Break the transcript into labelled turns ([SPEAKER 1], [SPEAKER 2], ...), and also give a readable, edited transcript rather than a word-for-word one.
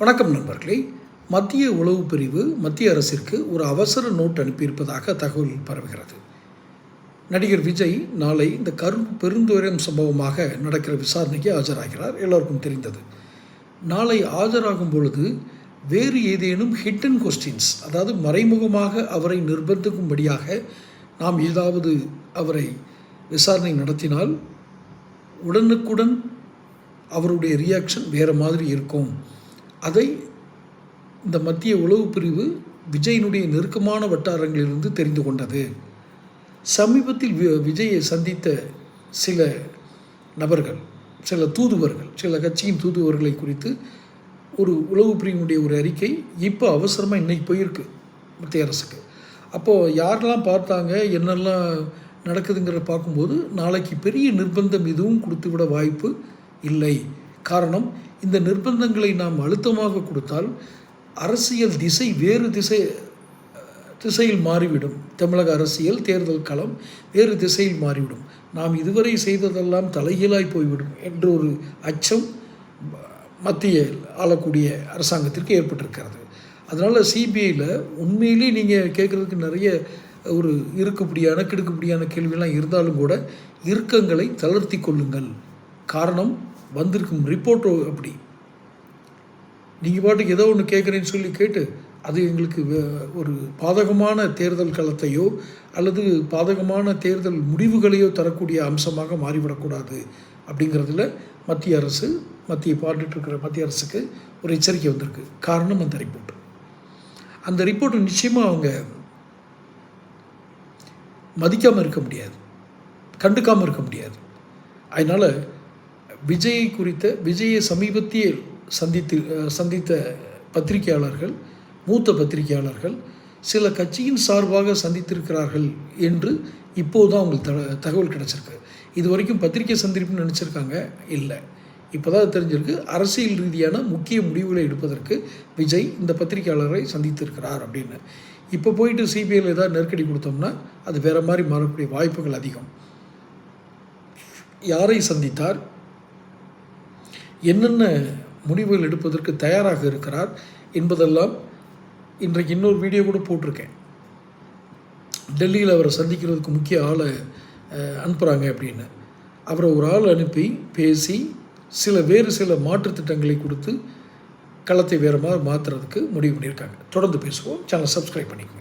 [SPEAKER 1] வணக்கம் நண்பர்களே. மத்திய உளவு பிரிவு மத்திய அரசிற்கு ஒரு அவசர நோட் அனுப்பியிருப்பதாக தகவல் பரவுகிறது. நடிகர் விஜய் நாளை இந்த பெருந்துயரம் சம்பவமாக நடக்கிற விசாரணைக்கு ஆஜராகிறார். எல்லோருக்கும் தெரிந்தது. நாளை ஆஜராகும் பொழுது வேறு ஏதேனும் ஹிட்டன் கொஸ்டின்ஸ், அதாவது மறைமுகமாக அவரை நிர்பந்திக்கும்படியாக நாம் ஏதாவது அவரை விசாரணை நடத்தினால் உடனுக்குடன் அவருடைய ரியாக்ஷன் வேறு மாதிரி இருக்கும். அதை இந்த மத்திய உளவு பிரிவு விஜயினுடைய நெருக்கமான வட்டாரங்களிலிருந்து தெரிந்து கொண்டது. சமீபத்தில் விஜயை சந்தித்த சில நபர்கள், சில தூதுவர்கள், சில கட்சியின் தூதுவர்களை குறித்து ஒரு உளவு பிரிவினுடைய ஒரு அறிக்கை இப்போ அவசரமாக இன்றைக்கி போயிருக்கு மத்திய அரசுக்கு. அப்போது யாரெல்லாம் பார்த்தாங்க, என்னெல்லாம் நடக்குதுங்கிற பார்க்கும்போது நாளைக்கு பெரிய நிர்பந்தம் எதுவும் கொடுத்து விட வாய்ப்பு இல்லை. காரணம், இந்த நிர்பந்தங்களை நாம் அழுத்தமாக கொடுத்தால் அரசியல் திசை வேறு திசையில் மாறிவிடும். தமிழக அரசியல் தேர்தல் களம் வேறு திசையில் மாறிவிடும். நாம் இதுவரை செய்ததெல்லாம் தலைகீழாய் போய்விடும் என்ற ஒரு அச்சம் மத்திய ஆளக்கூடிய அரசாங்கத்திற்கு ஏற்பட்டிருக்கிறது. அதனால் சிபிஐயில் உண்மையிலே நீங்கள் கேட்குறதுக்கு நிறைய ஒரு இருக்குப்படியான கிடுக்குப்படியான கேள்வியெல்லாம் இருந்தாலும் கூட இறுக்கங்களை தளர்த்தி கொள்ளுங்கள். காரணம், வந்திருக்கும் ரிப்போர்ட்டோ அப்படி. நீங்கள் பாட்டுக்கு ஏதோ ஒன்று கேட்குறேன்னு சொல்லி கேட்டு அது எங்களுக்கு ஒரு பாதகமான தேர்தல் களத்தையோ அல்லது பாதகமான தேர்தல் முடிவுகளையோ தரக்கூடிய அம்சமாக மாறிவிடக்கூடாது அப்படிங்கிறதுல பார்த்துட்ருக்கிற மத்திய அரசுக்கு ஒரு எச்சரிக்கை வந்திருக்கு. காரணம், அந்த ரிப்போர்ட்டு நிச்சயமாக அவங்க மதிக்காமல் இருக்க முடியாது, கண்டுக்காமல் இருக்க முடியாது. அதனால் விஜயை சமீபத்தில் சந்தித்த பத்திரிகையாளர்கள், மூத்த பத்திரிகையாளர்கள் சில கட்சியின் சார்பாக சந்தித்திருக்கிறார்கள் என்று இப்போது தான் அவங்களுக்கு தகவல் கிடச்சிருக்கு. இது வரைக்கும் பத்திரிகை சந்திப்புன்னு நினச்சிருக்காங்க, இல்லை, இப்போ தான் தெரிஞ்சிருக்கு. அரசியல் ரீதியான முக்கிய முடிவுகளை எடுப்பதற்கு விஜய் இந்த பத்திரிகையாளரை சந்தித்திருக்கிறார் அப்படின்னு. இப்போ போயிட்டு சிபிஐயில் ஏதாவது நெருக்கடி கொடுத்தோம்னா அது வேறு மாதிரி மாறக்கூடிய வாய்ப்புகள் அதிகம். யாரை சந்தித்தார், என்னென்ன முடிவுகள் எடுப்பதற்கு தயாராக இருக்கிறார் என்பதெல்லாம் இன்றைக்கு இன்னொரு வீடியோ கூட போட்டிருக்கேன். டெல்லியில் அவரை சந்திக்கிறதுக்கு முக்கிய ஆளை அனுப்புகிறாங்க அப்படின்னு. அவரை ஒரு ஆள் அனுப்பி பேசி வேறு சில மாற்றுத்திட்டங்களை கொடுத்து களத்தை வேறு மாதிரி மாற்றுறதுக்கு முடிவு பண்ணியிருக்காங்க. தொடர்ந்து பேசுவோம். சேனல் சப்ஸ்கிரைப் பண்ணிக்கோங்க.